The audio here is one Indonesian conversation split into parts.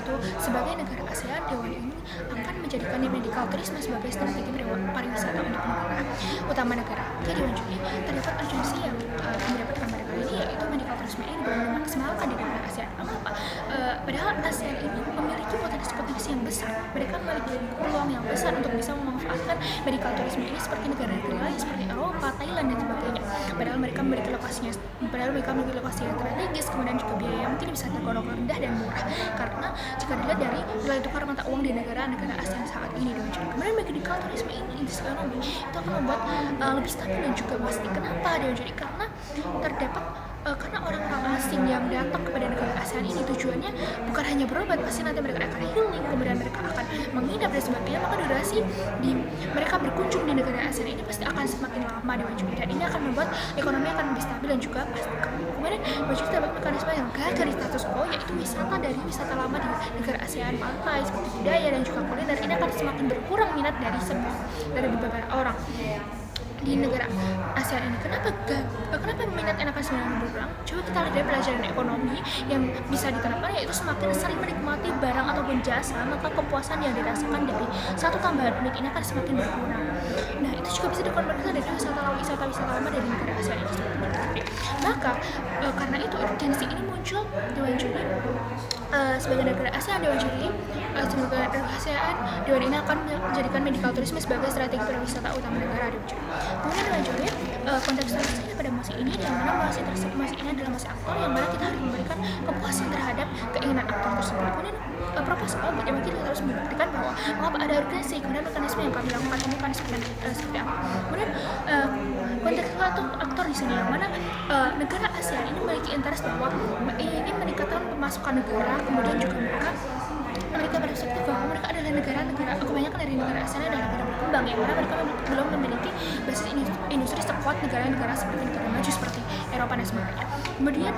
yaitu sebagai negara ASEAN, Dewan ini akan menjadikan medical tourism sebagai strategi pariwisata untuk negara utama negara. Oke, Dewan Juri, terdapat urgensi yang kami dapatkan pada kali ini, yaitu medical tourism ini belum dimaksimalkan di negara ASEAN. Mengapa? Padahal ASEAN ini memiliki potensi yang besar. Mereka memiliki peluang yang besar untuk bisa memanfaatkan medical tourism ini seperti negara-negara lain seperti Eropa, Thailand dan sebagainya. Padahal mereka memiliki lokasi yang strategis, kemudian juga biaya yang mungkin bisa tergolong rendah dan murah. Karena jika dilihat dari nilai tukar mata uang di negara-negara ASEAN saat ini, kemudian medical tourism ini industri ekonomi itu akan membuat lebih stabil dan juga pasti. Kenapa? Jadi karena terdapat karena orang-orang asing yang datang kepada negara ASEAN ini tujuannya bukan hanya berobat, pasti nanti mereka akan healing, kemudian mereka akan menginap dan sebagainya, maka durasi mereka berkunjung di negara ASEAN ini pasti akan semakin lama dan ini akan membuat ekonomi akan lebih stabil dan juga pasti. Kemudian juga terdapat mekanisme yang gagal di status quo, yaitu wisata lama di negara ASEAN, pantai seperti budaya dan juga kuliner ini akan semakin berkurang minat dari beberapa orang di negara ASEAN ini. Kenapa minat akan semakin berkurang? Coba kita lihat dari pelajaran ekonomi yang bisa diterapkan, yaitu semakin sering menikmati barang ataupun jasa, maka kepuasan yang dirasakan dari satu tambahan unit ini akan semakin berkurang. Nah, itu juga bisa dikonversi dari wisata lama dari negara ASEAN ini. Maka karena itu urgensi ini muncul Dewan Juri sebagai negara ASEAN. Sebagai negara ASEAN, Dewan ini akan menjadikan medical tourism sebagai strategi pariwisata utama negara. Kemudian Dewan Juri kontekstualisasinya pada musik ini, yang mana musik ini adalah musik aktor, yang mana kita harus memberikan kepuasan terhadap keinginan aktor tersebut. Kemudian proposal yang kita harus membuktikan bahwa mengapa ada urgensi, kemudian mekanisme yang kami lakukan ini kan seperti apa. Kemudian konteks aktor di sini, yang mana negara ASEAN ini memiliki interest bahwa ini meningkatkan pemasukan negara, kemudian juga mereka berperspektif bahwa mereka adalah negara kebanyakan dari negara ASEAN adalah negara berkembang, yang mana mereka belum memiliki basis industri sekuat negara-negara seperti negara maju seperti Eropa dan sebagainya. Kemudian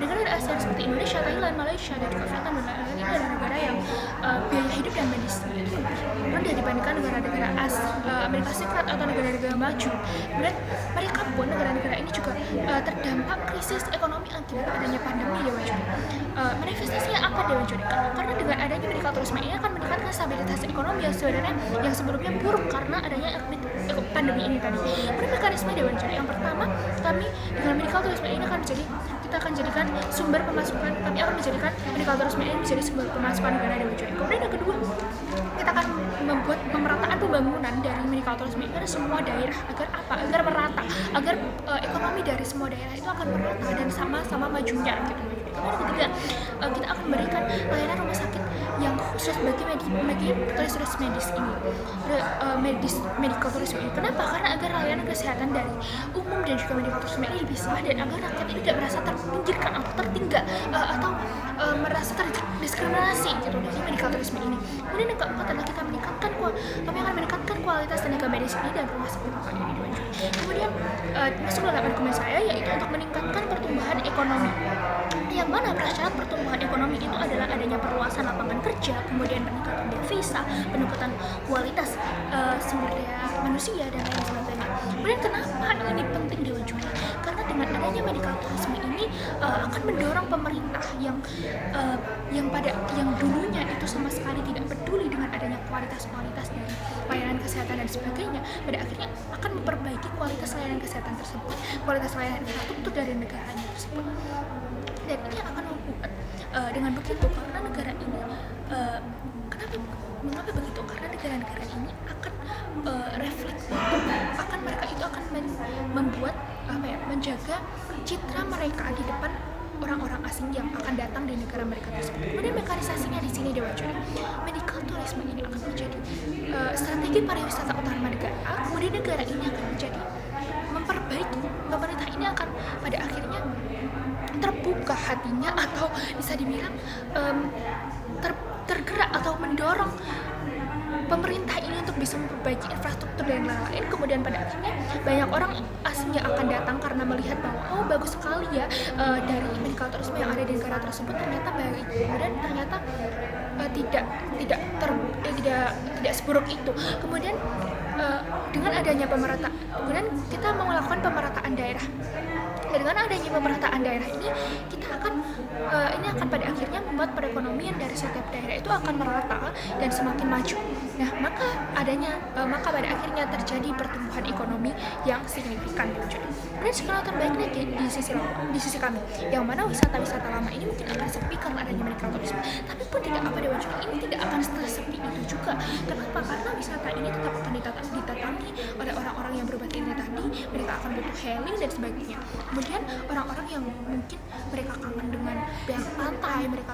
negara ASEAN seperti Indonesia, Thailand, Malaysia dan juga Vietnam dan lain-lain ini adalah negara yang biaya hidup dan medisnya itu rendah dibandingkan negara-negara Amerika Serikat atau negara-negara maju. Kemudian mereka pun negara-negara ini juga terdampak krisis ekonomi akibat adanya pandemi, Dewan Juri. Manifestasinya apa, Dewan Juri? Karena dengan adanya medical tourism ini akan meningkatkan stabilitas ekonomi yang sebenarnya yang sebelumnya buruk karena adanya pandemi ini tadi. Kemudian mekanisme, Dewan Juri, yang pertama, kami dengan medical tourism ini kita akan jadikan sumber pemasukan, kami akan menjadikan medical tourism ini menjadi sumber pemasukan negara, Dewan Juri. Kemudian yang kedua, kita akan membuat pemerataan pembangunan dari medical tourism ini ke semua daerah agar merata, agar ekonomi dari semua daerah itu akan merata dan sama-sama majunya gitu. Kemudian ketiga, kita akan memberikan layanan rumah sakit yang khusus bagi turis medis ini, medical tourism ini. Kenapa? Karena agar layanan kesehatan dari umum dan juga medical tourism ini bisa, dan agar rakyat ini tidak merasa terpinggirkan atau tertinggal atau merasa terdiskriminasi gitu dari medical tourism ini. Kemudian yang keempat adalah kami akan meningkatkan kualitas tenaga medis ini dan rumah sakit ini. Kemudian masuk dalam argumen saya, yaitu untuk meningkatkan pertumbuhan ekonomi, yang mana prasyarat pertumbuhan ekonomi itu adalah adanya perluasan lapangan kerja, kemudian peningkatan devisa, peningkatan kualitas sumber daya manusia dan lain sebagainya. Kemudian kenapa ini penting, Dewan Juri? Karena dengan adanya medical tourism ini akan mendorong pemerintah yang dulunya itu sama sekali tidak peduli dengan adanya kualitas dari layanan kesehatan dan sebagainya, pada akhirnya akan memperbaiki kualitas layanan kesehatan tersebut, kualitas layanan infrastruktur dari negaranya tersebut. Dan ini akan membuat dengan begitu, karena negara ini mengapa begitu? Karena negara-negara ini akan refleks, mereka itu akan membuat menjaga citra mereka di depan orang-orang asing yang akan datang di negara mereka tersebut. Kemudian mekanisasinya di sini, Dewan Juri, medical tourism ini akan menjadi strategi pariwisata utama negara. Kemudian negara ini akan menjadi memperbaiki, pemerintah ini akan pada akhirnya terbuka hatinya atau bisa dibilang tergerak atau mendorong pemerintah ini untuk bisa memperbaiki infrastruktur dan lain-lain. Kemudian pada akhirnya banyak orang asing yang akan datang karena melihat bahwa bagus sekali ya dari medical tourism yang ada di negara tersebut ternyata baik. Kemudian ternyata tidak seburuk itu. Kemudian dengan adanya kemudian kita mau melakukan pemerataan daerah. Dan dengan adanya pemerataan daerah ini, kita akan pada akhirnya membuat perekonomian dari setiap daerah itu akan merata dan semakin maju. Nah, maka pada akhirnya terjadi pertumbuhan ekonomi yang signifikan. Dan skenario terbaiknya di sisi kami, yang mana wisata-wisata lama ini mungkin akan sepi karena adanya medical tourism. Tapi pun tidak apa Dewan Juri, ini tidak akan sepi itu juga. Kenapa? Karena wisata ini tetap akan didatangi oleh orang-orang yang berubah ini tadi. Mereka akan butuh healing dan sebagainya. Kemudian orang-orang yang mungkin mereka kangen dengan pantai, mereka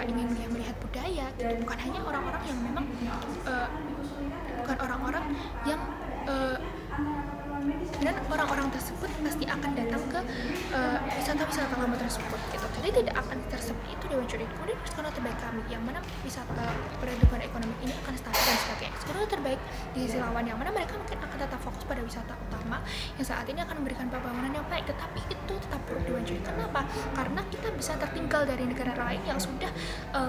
ingin melihat budaya gitu. Bukan hanya orang-orang yang memang bukan orang-orang yang dan orang-orang tersebut pasti akan datang ke wisata-wisata lama tersebut gitu. Jadi tidak akan tersepi itu Dewan Juri. Kemudian skenario terbaik kami yang mana wisata pertumbuhan ekonomi ini akan stabil dan sebagainya. Skenario terbaik di sisi lawan yang mana mereka mungkin akan tetap fokus pada wisata utama yang saat ini akan memberikan pembangunan yang baik, tetapi itu tetap buruk Dewan Juri. Kenapa? Karena kita bisa tertinggal dari negara lain yang sudah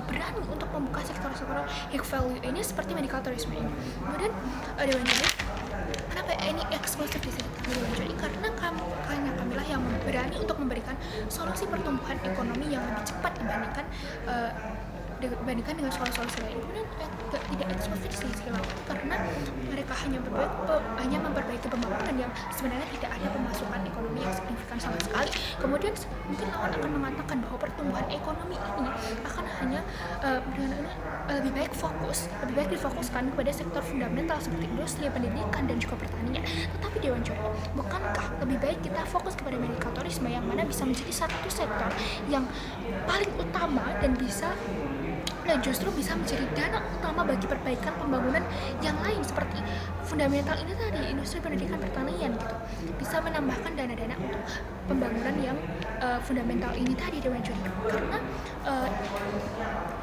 berani untuk membuka sektor-sektor high value ini seperti medical tourism ini. Kemudian Dewan Juri, kenapa ini eksklusif di sini Dewan Juri? Karena kamilah yang berani untuk memberikan solusi pertumbuhan ekonomi yang lebih cepat dibandingkan dengan solusi lain. Kemudian tidak eksklusif di sisi lawan karena mereka hanya memperbaiki pembangunan yang sebenarnya tidak ada pemasukan ekonomi yang signifikan sama sekali. Kemudian mungkin lawan akan mengatakan bahwa pertumbuhan ekonomi ini akan hanya lebih baik difokuskan kepada sektor fundamental seperti industri, pendidikan, dan juga pertanian. Tetapi Dewan Juri, bukankah lebih baik kita fokus kepada medical tourism yang mana bisa menjadi satu sektor yang paling utama dan justru bisa menjadi dana utama bagi perbaikan pembangunan yang lain seperti fundamental ini tadi, industri, pendidikan, pertanian gitu. Bisa menambahkan dana-dana untuk pembangunan yang fundamental ini tadi Dewan Juri. Karena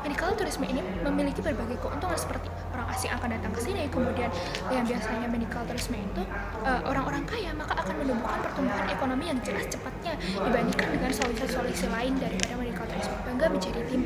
medical tourism ini memiliki berbagai keuntungan seperti orang asing akan datang ke sini, kemudian yang biasanya medical tourism itu orang-orang kaya, maka akan menumbuhkan pertumbuhan ekonomi yang jelas cepatnya dibandingkan dengan solusi-solusi lain daripada medical tourism. Bangga menjadi tim